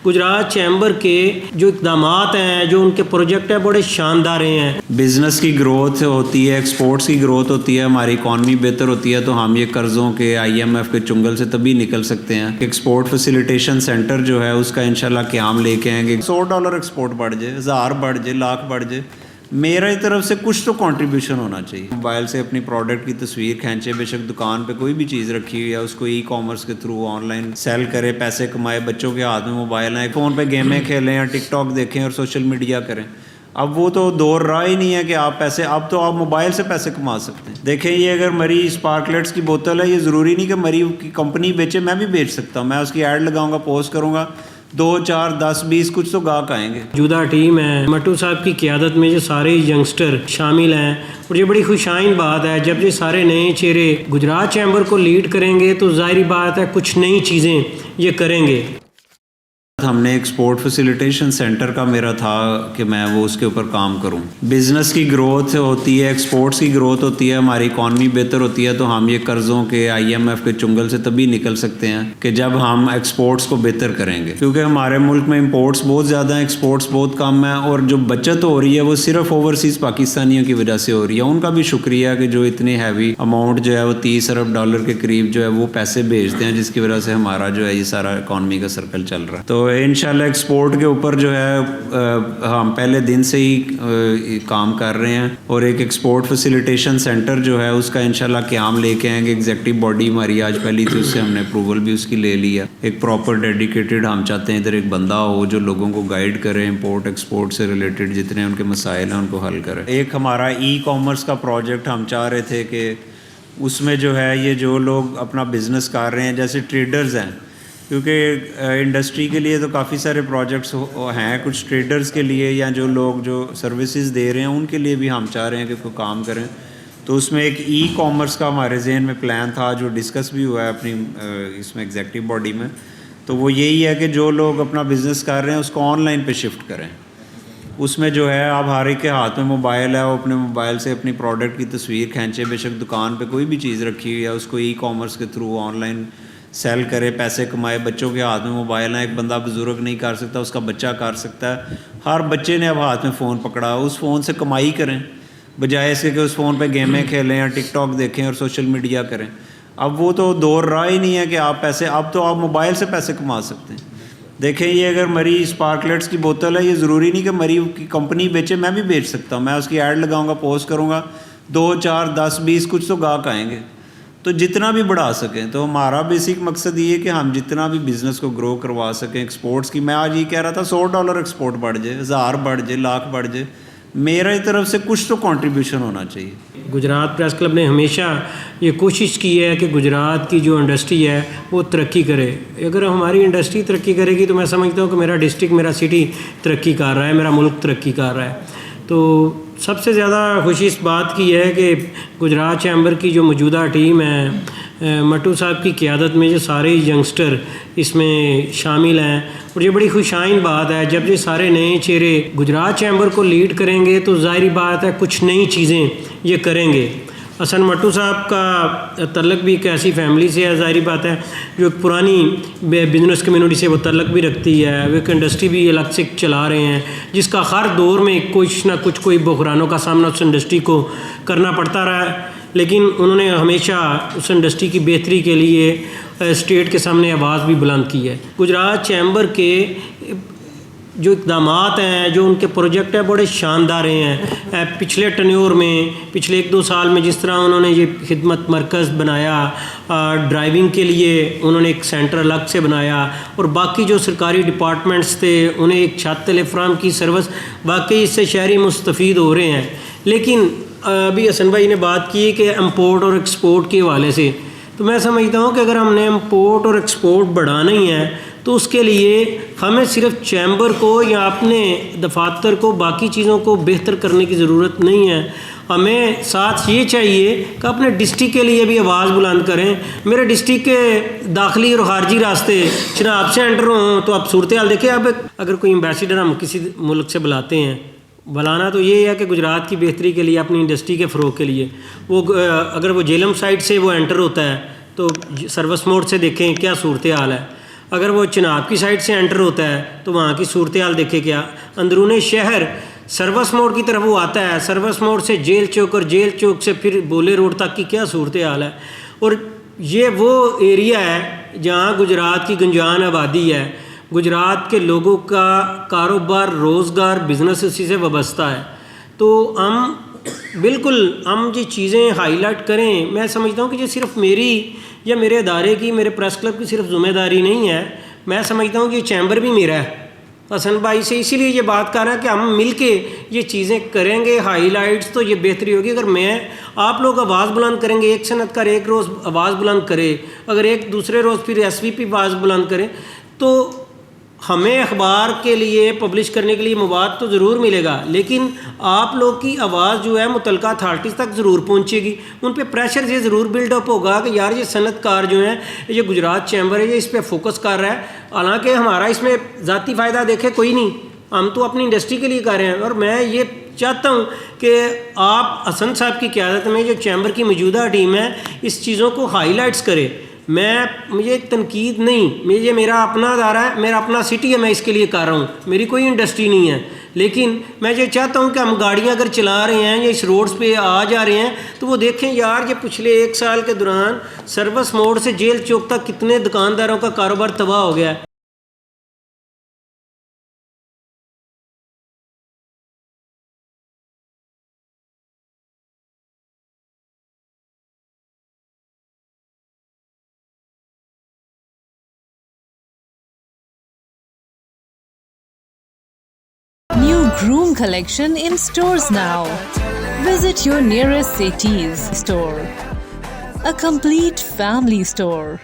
Gujarat chamber کے جو اقدامات ہیں، جو ان کے پروجیکٹ ہیں، بڑے شاندار ہیں. بزنس کی گروتھ ہوتی ہے، ایکسپورٹس کی گروتھ ہوتی ہے، ہماری اکانومی بہتر ہوتی ہے تو ہم یہ قرضوں کے IMF کے چنگل سے تبھی نکل سکتے ہیں. ایکسپورٹ فیسیلیٹیشن سینٹر جو ہے اس کا انشاءاللہ قیام لے کے آئیں گے. $100 ایکسپورٹ بڑھ جائے، 1000 بڑھ جائے، لاکھ بڑھ جائے، میری طرف سے کچھ تو کنٹریبیوشن ہونا چاہیے. موبائل سے اپنی پروڈکٹ کی تصویر کھینچے، بے شک دکان پہ کوئی بھی چیز رکھی ہوئی ہے اس کو کامرس کے تھرو آن لائن سیل کرے، پیسے کمائے. بچوں کے ہاتھ میں موبائل ہیں، فون پہ گیمیں کھیلیں یا ٹک ٹاک دیکھیں اور سوشل میڈیا کریں. اب وہ تو دور رہا ہی نہیں ہے کہ آپ پیسے، اب تو آپ موبائل سے پیسے کما سکتے ہیں. دیکھیں یہ اگر مری اسپارکلیٹس کی بوتل ہے، یہ ضروری نہیں کہ مری کی کمپنی بیچے، میں بھی بیچ سکتا ہوں. میں اس کی ایڈ لگاؤں گا، پوسٹ کروں گا، 2 4 10 20 کچھ تو گاہک آئیں گے. موجودہ ٹیم ہے مٹو صاحب کی قیادت میں، جو سارے ینگسٹر شامل ہیں، اور یہ بڑی خوشائن بات ہے جب یہ سارے نئے چہرے گجرات چیمبر کو لیڈ کریں گے تو ظاہری بات ہے کچھ نئی چیزیں یہ کریں گے. ہم نے ایکسپورٹ فیسیلیٹیشن سینٹر کا میرا تھا کہ میں وہ اس کے اوپر کام کروں. بزنس کی گروتھ ہوتی ہے، ایکسپورٹس کی گروتھ ہوتی ہے، ہماری اکانومی بہتر ہوتی ہے تو ہم یہ قرضوں کے IMF کے چنگل سے تبھی نکل سکتے ہیں کہ جب ہم ایکسپورٹس کو بہتر کریں گے. کیونکہ ہمارے ملک میں امپورٹس بہت زیادہ ہیں، ایکسپورٹس بہت کم ہیں، اور جو بچت ہو رہی ہے وہ صرف اوورسیز پاکستانیوں کی وجہ سے ہو رہی ہے. ان کا بھی شکریہ کہ جو اتنی ہیوی اماؤنٹ جو ہے وہ $30 ارب کے قریب جو ہے وہ پیسے بھیجتے ہیں، جس کی وجہ سے ہمارا جو ہے یہ سارا اکانومی کا سرکل چل رہا ہے. تو انشاءاللہ ایکسپورٹ کے اوپر جو ہے ہم پہلے دن سے ہی کام کر رہے ہیں، اور ایک ایکسپورٹ فیسیلیٹیشن سینٹر جو ہے اس کا انشاءاللہ قیام لے کے آئیں گے. ایگزیکٹو باڈی ہماری آج پہلی تھی، اس سے ہم نے اپروول بھی اس کی لے لی ہے. ایک پراپر ڈیڈیکیٹڈ ہم چاہتے ہیں ادھر ایک بندہ ہو جو لوگوں کو گائیڈ کرے، امپورٹ ایکسپورٹ سے ریلیٹڈ جتنے ان کے مسائل ہیں ان کو حل کرے. ایک ہمارا کامرس کا پروجیکٹ ہم چاہ رہے تھے کہ اس میں جو ہے یہ جو لوگ اپنا بزنس کر رہے ہیں جیسے ٹریڈرز ہیں، کیونکہ انڈسٹری کے لیے تو کافی سارے پروجیکٹس ہیں، کچھ ٹریڈرز کے لیے یا جو لوگ جو سروسز دے رہے ہیں ان کے لیے بھی ہم چاہ رہے ہیں کہ کوئی کام کریں. تو اس میں ایک کامرس کا ہمارے ذہن میں پلان تھا جو ڈسکس بھی ہوا ہے اپنی اس میں ایگزیکٹو باڈی میں. تو وہ یہی ہے کہ جو لوگ اپنا بزنس کر رہے ہیں اس کو آن لائن پہ شفٹ کریں. اس میں جو ہے اب ہر ایک کے ہاتھ میں موبائل ہے، وہ اپنے موبائل سے اپنی پروڈکٹ کی تصویر کھینچے، بے شک دکان پہ کوئی بھی چیز رکھی ہوئی ہے اس کو کامرس کے تھرو آن لائن سیل کرے، پیسے کمائے. بچوں کے ہاتھ میں موبائل ہیں، ایک بندہ بزرگ نہیں کر سکتا، اس کا بچہ کر سکتا ہے. ہر بچے نے اب ہاتھ میں فون پکڑا، اس فون سے کمائی کریں بجائے اس کے کہ اس فون پہ گیمیں کھیلیں یا ٹک ٹاک دیکھیں اور سوشل میڈیا کریں. اب وہ تو دور رہا ہی نہیں ہے کہ آپ پیسے، اب تو آپ موبائل سے پیسے کما سکتے ہیں. دیکھیں یہ اگر مری اسپارکلیٹس کی بوتل ہے، یہ ضروری نہیں کہ مری کی کمپنی بیچے، میں بھی بیچ سکتا ہوں. میں اس کی ایڈ لگاؤں گا، پوسٹ کروں گا، 2 4 10 20 کچھ تو گاہک آئیں گے. تو جتنا بھی بڑھا سکیں. تو ہمارا بیسک مقصد یہ ہے کہ ہم جتنا بھی بزنس کو گرو کروا سکیں. ایکسپورٹس کی میں آج یہ کہہ رہا تھا $100 ایکسپورٹ بڑھ جائے، 1000 بڑھ جائے، لاکھ بڑھ جائے، میری طرف سے کچھ تو کنٹریبیوشن ہونا چاہیے. گجرات پریس کلب نے ہمیشہ یہ کوشش کی ہے کہ گجرات کی جو انڈسٹری ہے وہ ترقی کرے. اگر ہماری انڈسٹری ترقی کرے گی تو میں سمجھتا ہوں کہ میرا ڈسٹرکٹ، میرا سٹی ترقی کر رہا ہے، میرا ملک ترقی کر رہا ہے. تو سب سے زیادہ خوشی اس بات کی ہے کہ گجرات چیمبر کی جو موجودہ ٹیم ہے مٹو صاحب کی قیادت میں، جو سارے ینگسٹر اس میں شامل ہیں، اور یہ بڑی خوشائن بات ہے جب یہ سارے نئے چہرے گجرات چیمبر کو لیڈ کریں گے تو ظاہری بات ہے کچھ نئی چیزیں یہ کریں گے. حسن مٹو صاحب کا تعلق بھی ایک ایسی فیملی سے ہے، ظاہری بات ہے جو ایک پرانی بزنس کمیونٹی سے وہ تعلق بھی رکھتی ہے. وہ ایک انڈسٹری بھی الگ سے چلا رہے ہیں جس کا ہر دور میں کچھ نہ کچھ کوئی بحرانوں کا سامنا اس انڈسٹری کو کرنا پڑتا رہا ہے، لیکن انہوں نے ہمیشہ اس انڈسٹری کی بہتری کے لیے اسٹیٹ کے سامنے آواز بھی بلند کی ہے. گجرات چیمبر کے جو اقدامات ہیں، جو ان کے پروجیکٹ ہیں، بڑے شاندار ہیں. پچھلے ٹنیور میں، پچھلے 1 2 سال میں جس طرح انہوں نے یہ خدمت مرکز بنایا، ڈرائیونگ کے لیے انہوں نے ایک سینٹر الگ سے بنایا، اور باقی جو سرکاری ڈپارٹمنٹس تھے انہیں ایک چھت فراہم کی سروس، واقعی اس سے شہری مستفید ہو رہے ہیں. لیکن ابھی حسن بھائی نے بات کی کہ امپورٹ اور ایکسپورٹ کے حوالے سے، تو میں سمجھتا ہوں کہ اگر ہم نے امپورٹ اور ایکسپورٹ بڑھانا ہی ہے تو اس کے لیے ہمیں صرف چیمبر کو یا اپنے دفاتر کو، باقی چیزوں کو بہتر کرنے کی ضرورت نہیں ہے. ہمیں ساتھ یہ چاہیے کہ اپنے ڈسٹرکٹ کے لیے بھی آواز بلند کریں. میرے ڈسٹرکٹ کے داخلی اور خارجی راستے جناب سے انٹر ہوں تو آپ صورتحال دیکھیں. اب اگر کوئی ایمبیسیڈر ہم کسی ملک سے بلاتے ہیں، بلانا تو یہ ہے کہ گجرات کی بہتری کے لیے، اپنی انڈسٹری کے فروغ کے لیے. وہ اگر وہ جیلم سائڈ سے وہ انٹر ہوتا ہے تو سروس موڈ سے دیکھیں کیا صورتحال ہے. اگر وہ چناب کی سائڈ سے انٹر ہوتا ہے تو وہاں کی صورتحال دیکھے کیا. اندرون شہر سروس موڑ کی طرف وہ آتا ہے, سروس موڑ سے جیل چوک اور جیل چوک سے پھر بولے روڈ تک کی کیا صورتحال ہے. اور یہ وہ ایریا ہے جہاں گجرات کی گنجان آبادی ہے, گجرات کے لوگوں کا کاروبار روزگار بزنس اسی سے وابستہ ہے. تو ہم بالکل ہم یہ چیزیں ہائی لائٹ کریں. میں سمجھتا ہوں کہ یہ صرف میری یا میرے ادارے کی, میرے پریس کلب کی صرف ذمہ داری نہیں ہے. میں سمجھتا ہوں کہ یہ چیمبر بھی میرا ہے حسن بھائی سے, اسی لیے یہ بات کر رہا ہے کہ ہم مل کے یہ چیزیں کریں گے ہائی لائٹس, تو یہ بہتری ہوگی. اگر میں آپ لوگ آواز بلند کریں گے, ایک صنعت کار ایک روز آواز بلند کرے, اگر ایک دوسرے روز پھر ایس وی پی آواز بلند کرے, تو ہمیں اخبار کے لیے پبلش کرنے کے لیے مواد تو ضرور ملے گا, لیکن آپ لوگ کی آواز جو ہے متعلقہ اتھارٹیز تک ضرور پہنچے گی. ان پہ پریشر یہ ضرور بلڈ اپ ہوگا کہ یار یہ صنعت کار جو ہیں, یہ گجرات چیمبر ہے, یہ اس پہ فوکس کر رہا ہے. حالانکہ ہمارا اس میں ذاتی فائدہ دیکھے کوئی نہیں, ہم تو اپنی انڈسٹری کے لیے کر رہے ہیں. اور میں یہ چاہتا ہوں کہ آپ حسن صاحب کی قیادت میں جو چیمبر کی موجودہ ٹیم ہے اس چیزوں کو ہائی لائٹس کرے. مجھے تنقید نہیں, یہ میرا اپنا ادارہ ہے, میرا اپنا سٹی ہے, میں اس کے لیے کر رہا ہوں, میری کوئی انڈسٹری نہیں ہے. لیکن میں یہ چاہتا ہوں کہ ہم گاڑیاں اگر چلا رہے ہیں یا اس روڈز پہ آ جا رہے ہیں تو وہ دیکھیں یار یہ پچھلے 1 سال کے دوران سروس موڑ سے جیل چوک تک کتنے دکانداروں کا کاروبار تباہ ہو گیا ہے. New Groom collection in stores now. Visit your nearest Cities store. A complete family store.